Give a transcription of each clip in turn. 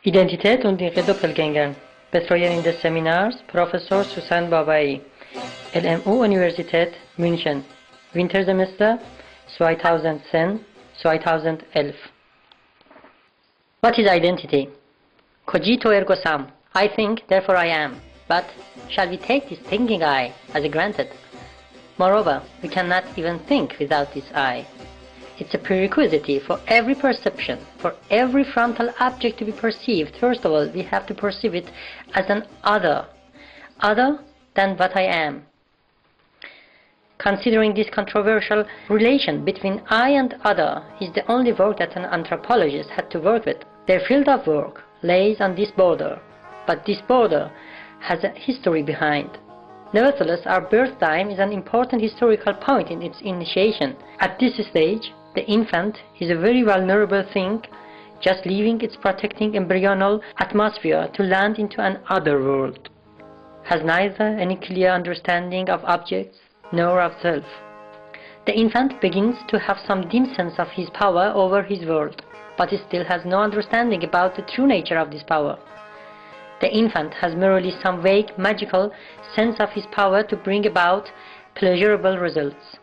Identität und ihre Doppelgänger. Betreuer in des Seminars Professor Susan Babai, LMU Universität München, Wintersemester 2010-2011. What is identity? Cogito ergo sum. I think, therefore I am. But shall we take this thinking I as a granted? Moreover, we cannot even think without this I. It's a prerequisite for every perception, for every frontal object to be perceived. First of all, we have to perceive it as an other than what I am. Considering this controversial relation between I and other is the only work that an anthropologist had to work with. Their field of work lays on this border, but this border has a history behind. Nevertheless, our birth time is an important historical point in its initiation. At this stage, the infant is a very vulnerable thing, just leaving its protecting embryonal atmosphere to land into an other world. Has neither any clear understanding of objects nor of self. The infant begins to have some dim sense of his power over his world, but he still has no understanding about the true nature of this power. The infant has merely some vague, magical sense of his power to bring about pleasurable results.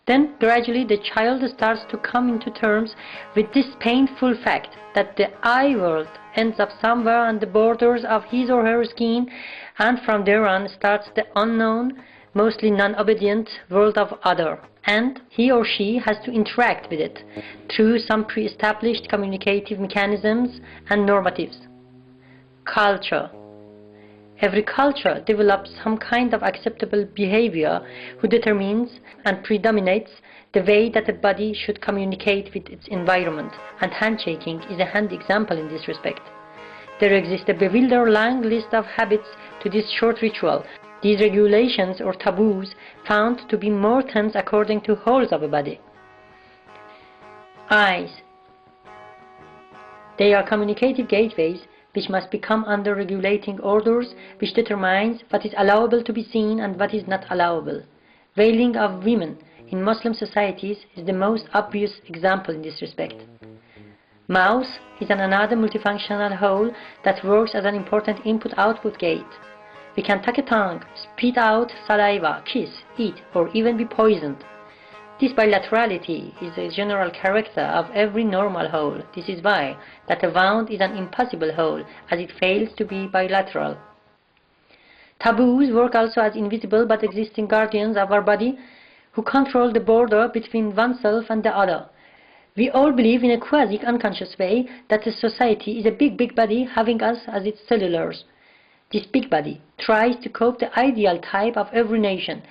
Then, gradually, the child starts to come into terms with this painful fact that the I world ends up somewhere on the borders of his or her skin, and from there on starts the unknown, mostly non-obedient world of other, and he or she has to interact with it through some pre-established communicative mechanisms and normatives. Culture. Every culture develops some kind of acceptable behavior who determines and predominates the way that a body should communicate with its environment, and handshaking is a handy example in this respect. There exists a bewildering long list of habits to this short ritual. These regulations or taboos found to be more tense according to holes of a body. Eyes. They are communicative gateways which must come under regulating orders which determines what is allowable to be seen and what is not allowable. Veiling of women in Muslim societies is the most obvious example in this respect. Mouth is another multifunctional hole that works as an important input-output gate. We can tuck a tongue, spit out saliva, kiss, eat, or even be poisoned. This bilaterality is a general character of every normal hole. This is why that a wound is an impossible hole, as it fails to be bilateral. Taboos work also as invisible but existing guardians of our body who control the border between oneself and the other. We all believe in a quasi-unconscious way that the society is a big body having us as its cellulars. This big body tries to cope the ideal type of every nation.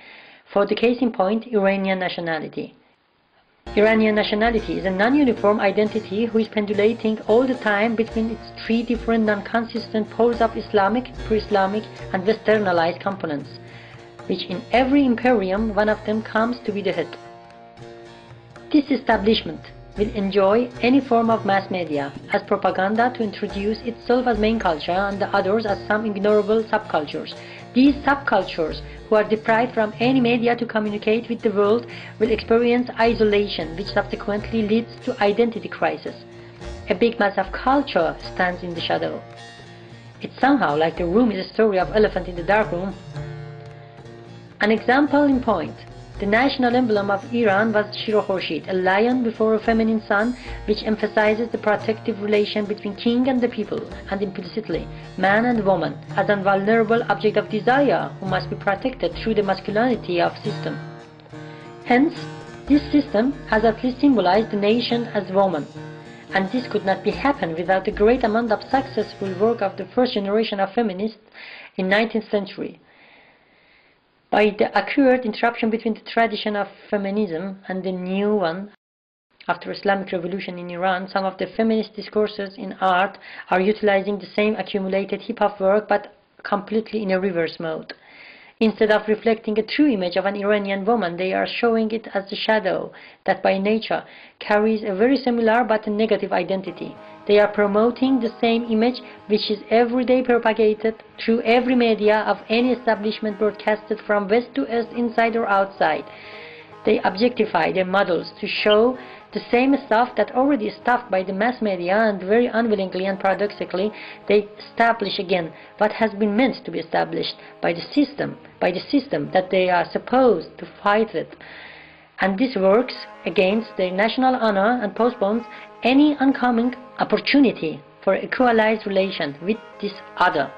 For the case in point, Iranian nationality. Iranian nationality is a non-uniform identity who is pendulating all the time between its three different non-consistent poles of Islamic, pre-Islamic, and westernized components, which in every imperium one of them comes to be the head. This establishment will enjoy any form of mass media as propaganda to introduce itself as main culture and the others as some ignorable subcultures. These subcultures, who are deprived from any media to communicate with the world, will experience isolation, which subsequently leads to identity crisis. A big mass of culture stands in the shadow. It's somehow like the room is a story of elephant in the dark room. An example in point. The national emblem of Iran was Shir Khorshid, a lion before a feminine sun, which emphasizes the protective relation between king and the people, and implicitly man and woman, as a vulnerable object of desire who must be protected through the masculinity of system. Hence, this system has at least symbolized the nation as woman, and this could not be happen without the great amount of successful work of the first generation of feminists in 19th century. By the accurate interruption between the tradition of feminism and the new one after Islamic revolution in Iran, some of the feminist discourses in art are utilizing the same accumulated hip-hop work but completely in a reverse mode. Instead of reflecting a true image of an Iranian woman, they are showing it as a shadow that by nature carries a very similar but negative identity. They are promoting the same image which is every day propagated through every media of any establishment broadcasted from west to east, inside or outside. They objectify their models to show the same stuff that already is stuffed by the mass media, and very unwillingly and paradoxically they establish again what has been meant to be established by the system that they are supposed to fight with. And this works against their national honor and postpones any oncoming opportunity for equalized relation with this other.